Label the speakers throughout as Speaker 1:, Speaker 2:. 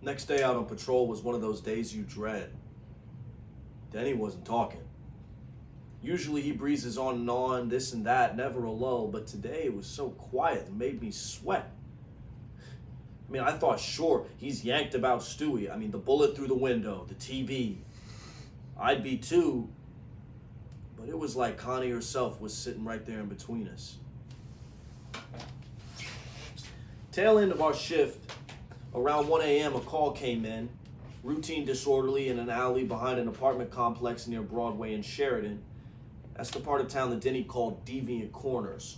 Speaker 1: Next day out on patrol was one of those days you dread. Denny wasn't talking. Usually he breezes on, this and that, never a lull, but today it was so quiet it made me sweat. I mean, I thought, sure, he's yanked about Stewie. I mean, the bullet through the window, the TV. I'd be too, but it was like Connie herself was sitting right there in between us. Tail end of our shift, around 1 a.m. a call came in, routine disorderly in an alley behind an apartment complex near Broadway and Sheridan. That's the part of town that Denny called Deviant Corners.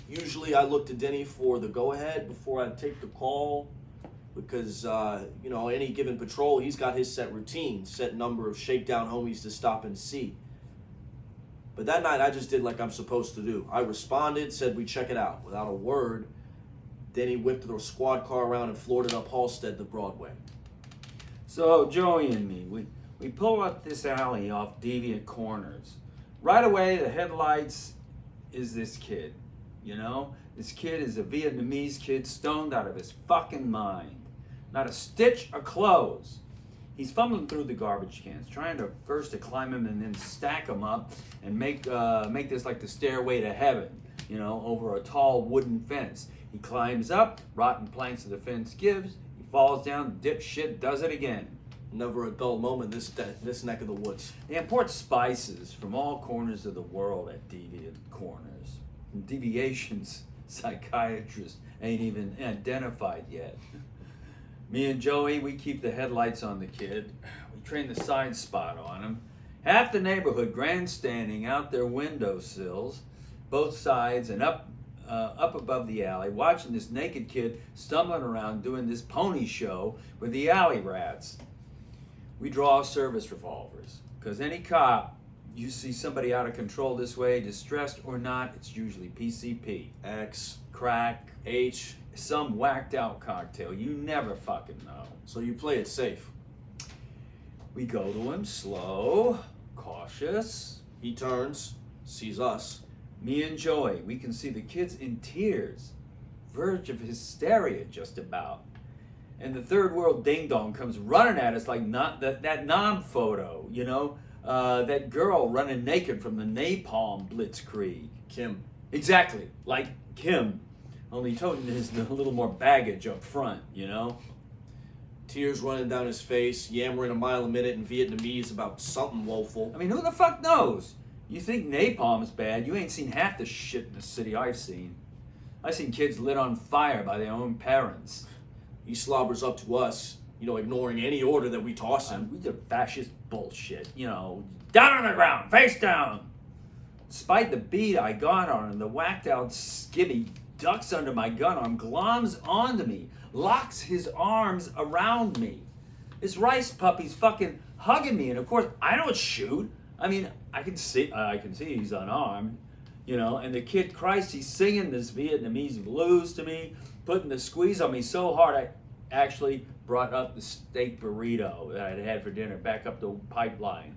Speaker 1: Usually I look to Denny for the go-ahead before I take the call because, any given patrol, he's got his set routine, set number of shakedown homies to stop and see. But that night I just did like I'm supposed to do. I responded, said we check it out. Without a word, Denny whipped the squad car around and floored it up Halstead to Broadway.
Speaker 2: So Joey and me, we pull up this alley off Deviant Corners. Right away, the headlights is this kid. This kid is a Vietnamese kid stoned out of his fucking mind. Not a stitch of clothes. He's fumbling through the garbage cans, trying to first to climb them and then stack them up and make this like the stairway to heaven, over a tall wooden fence. He climbs up, rotten planks of the fence gives, he falls down, dipshit does it again.
Speaker 1: Never a dull moment this neck of the woods.
Speaker 2: They import spices from all corners of the world at Deviant Corners. Deviations psychiatrists ain't even identified yet. Me and Joey, we keep the headlights on the kid. We train the side spot on him. Half the neighborhood grandstanding out their windowsills, both sides and up above the alley, watching this naked kid stumbling around doing this pony show with the alley rats. We draw service revolvers, because any cop, you see somebody out of control this way, distressed or not, it's usually PCP, X, crack, H, some whacked out cocktail. You never fucking know.
Speaker 1: So you play it safe.
Speaker 2: We go to him slow, cautious.
Speaker 1: He turns, sees us.
Speaker 2: Me and Joey, we can see the kid's in tears, verge of hysteria just about. And the third world ding-dong comes running at us like not that Nam photo, that girl running naked from the napalm blitzkrieg.
Speaker 1: Kim.
Speaker 2: Exactly, like Kim, only toting his a little more baggage up front,
Speaker 1: Tears running down his face, yammering a mile a minute in Vietnamese about something woeful.
Speaker 2: I mean, who the fuck knows? You think napalm's bad, you ain't seen half the shit in the city I've seen. I've seen kids lit on fire by their own parents.
Speaker 1: He slobbers up to us, ignoring any order that we toss him.
Speaker 2: We did fascist bullshit, down on the ground, face down. Despite the beat I got on him, the whacked out skivvy ducks under my gun arm, gloms onto me, locks his arms around me. This rice puppy's fucking hugging me, and of course I don't shoot. I mean, I can see he's unarmed, and the kid, Christ, he's singing this Vietnamese blues to me, putting the squeeze on me so hard I actually brought up the steak burrito that I'd had for dinner back up the pipeline.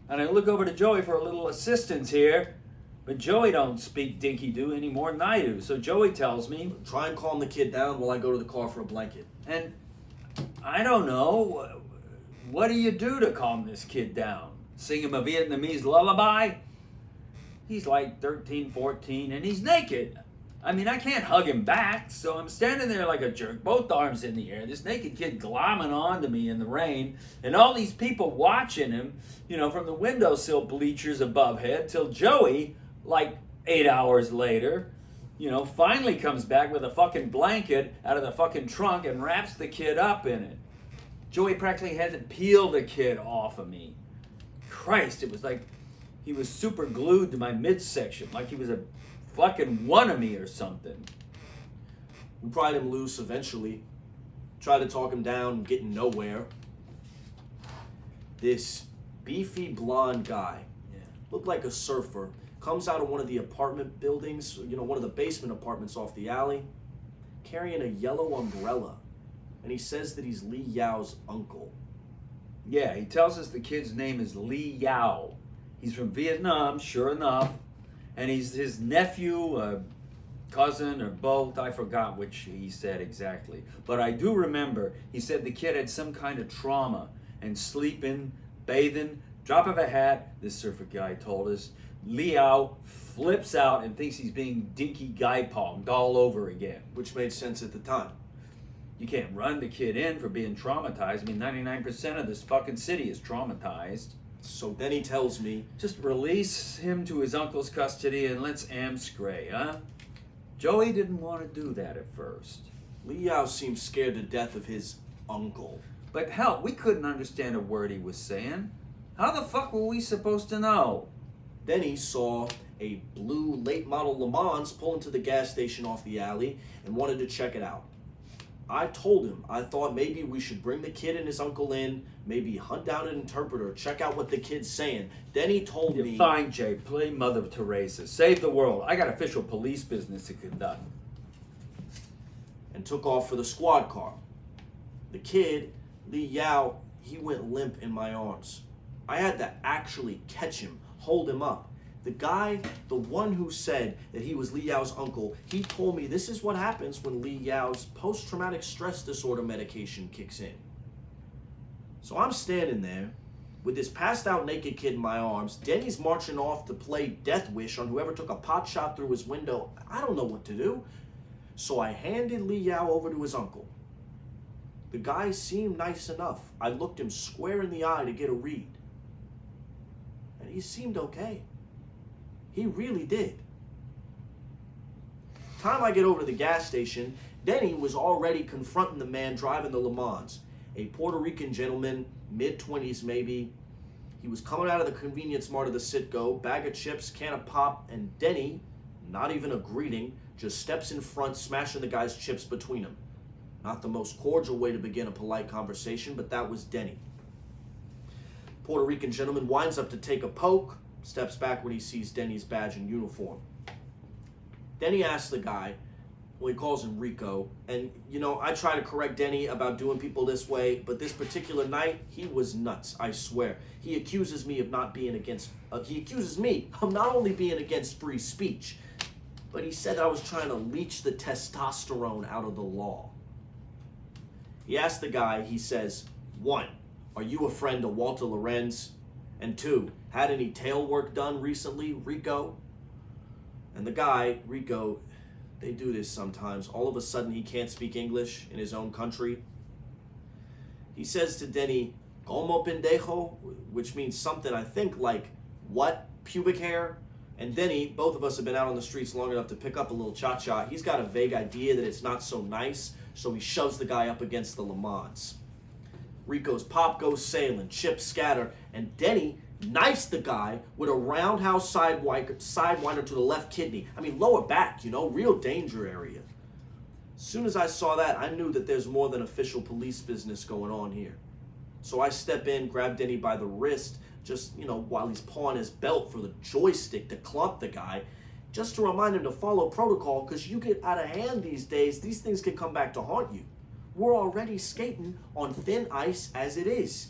Speaker 2: And I look over to Joey for a little assistance here, but Joey don't speak dinky-doo any more than I do. So Joey tells me,
Speaker 1: try and calm the kid down while I go to the car for a blanket.
Speaker 2: And I don't know, what do you do to calm this kid down? Sing him a Vietnamese lullaby? He's like 13, 14, and he's naked. I mean, I can't hug him back, so I'm standing there like a jerk, both arms in the air, this naked kid glomming onto me in the rain, and all these people watching him, from the windowsill bleachers above head, till Joey, like 8 hours later, finally comes back with a fucking blanket out of the fucking trunk and wraps the kid up in it. Joey practically had to peel the kid off of me. Christ, it was like he was super glued to my midsection, like he was a fucking one of me or something.
Speaker 1: We pried him loose eventually. Tried to talk him down, getting nowhere. This beefy blonde guy, looked like a surfer, comes out of one of the apartment buildings, one of the basement apartments off the alley, carrying a yellow umbrella. And he says that he's Lee Yao's uncle.
Speaker 2: Yeah, he tells us the kid's name is Lee Yao. He's from Vietnam, sure enough. And he's his nephew, cousin or both. I forgot which he said exactly. But I do remember he said the kid had some kind of trauma and sleeping, bathing, drop of a hat, this surfer guy told us, Liao flips out and thinks he's being dinky guy ponged all over again.
Speaker 1: Which made sense at the time.
Speaker 2: You can't run the kid in for being traumatized. I mean, 99% of this fucking city is traumatized.
Speaker 1: So then he tells me,
Speaker 2: just release him to his uncle's custody and let's amscray, huh? Joey didn't want to do that at first.
Speaker 1: Liao seemed scared to death of his uncle.
Speaker 2: But hell, we couldn't understand a word he was saying. How the fuck were we supposed to know?
Speaker 1: Then he saw a blue late model Le Mans pull into the gas station off the alley and wanted to check it out. I told him I thought maybe we should bring the kid and his uncle in, maybe hunt down an interpreter, check out what the kid's saying. Then he told me...
Speaker 2: Fine, Jay, play Mother Teresa. Save the world. I got official police business to conduct.
Speaker 1: And took off for the squad car. The kid, Li Yao, he went limp in my arms. I had to actually catch him, hold him up. The guy, the one who said that he was Li Yao's uncle, he told me this is what happens when Li Yao's post-traumatic stress disorder medication kicks in. So I'm standing there with this passed out naked kid in my arms. Denny's marching off to play Death Wish on whoever took a pot shot through his window. I don't know what to do. So I handed Li Yao over to his uncle. The guy seemed nice enough. I looked him square in the eye to get a read. And he seemed okay. He really did. Time I get over to the gas station, Denny was already confronting the man driving the Le Mans. A Puerto Rican gentleman, mid-20s maybe. He was coming out of the convenience mart of the Citgo, bag of chips, can of pop, and Denny, not even a greeting, just steps in front, smashing the guy's chips between them. Not the most cordial way to begin a polite conversation, but that was Denny. Puerto Rican gentleman winds up to take a poke, steps back when he sees Denny's badge and uniform. Denny asks the guy, well, he calls him Rico, and I try to correct Denny about doing people this way, but this particular night, he was nuts, I swear. He accuses me of not being against, he accuses me of not only being against free speech, but he said I was trying to leech the testosterone out of the law. He asked the guy, he says, 1, are you a friend of Walter Lorenz? And 2, had any tail work done recently, Rico? And the guy, Rico, they do this sometimes. All of a sudden, he can't speak English in his own country. He says to Denny, como pendejo, which means something, I think, like, what, pubic hair? And Denny, both of us have been out on the streets long enough to pick up a little cha-cha. He's got a vague idea that it's not so nice, so he shoves the guy up against the Le Mans. Rico's pop goes sailing, chips scatter, and Denny knifes the guy with a roundhouse sidewinder to the left kidney. I mean, lower back, real danger area. As soon as I saw that, I knew that there's more than official police business going on here. So I step in, grab Denny by the wrist, just, while he's pawing his belt for the joystick to clump the guy, just to remind him to follow protocol, because you get out of hand these days, these things can come back to haunt you. We're already skating on thin ice as it is.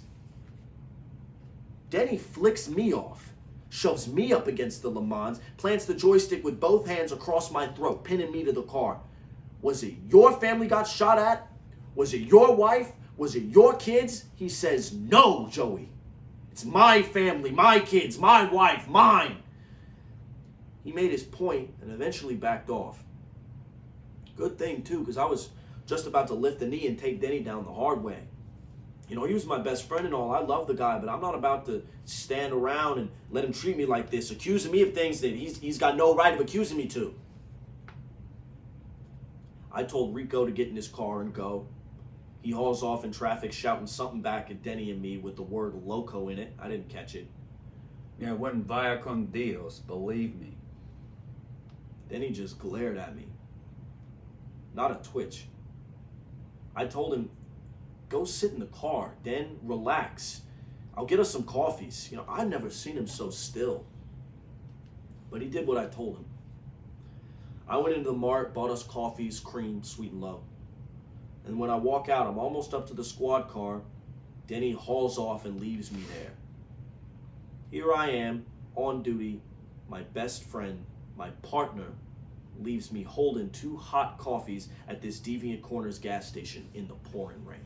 Speaker 1: Denny flicks me off, shoves me up against the Le Mans, plants the joystick with both hands across my throat, pinning me to the car. Was it your family got shot at? Was it your wife? Was it your kids? He says, no, Joey. It's my family, my kids, my wife, mine. He made his point and eventually backed off. Good thing, too, because I was just about to lift the knee and take Denny down the hard way. He was my best friend and all. I love the guy, but I'm not about to stand around and let him treat me like this, accusing me of things that he's got no right of accusing me to. I told Rico to get in his car and go. He hauls off in traffic, shouting something back at Denny and me with the word loco in it. I didn't catch it.
Speaker 2: Yeah, it wasn't via con Dios, believe me.
Speaker 1: Then he just glared at me. Not a twitch. I told him, go sit in the car, then relax. I'll get us some coffees. I've never seen him so still. But he did what I told him. I went into the mart, bought us coffees, cream, sweet and low. And when I walk out, I'm almost up to the squad car. Denny hauls off and leaves me there. Here I am, on duty, my best friend, my partner, leaves me holding 2 hot coffees at this Deviant Corners gas station in the pouring rain.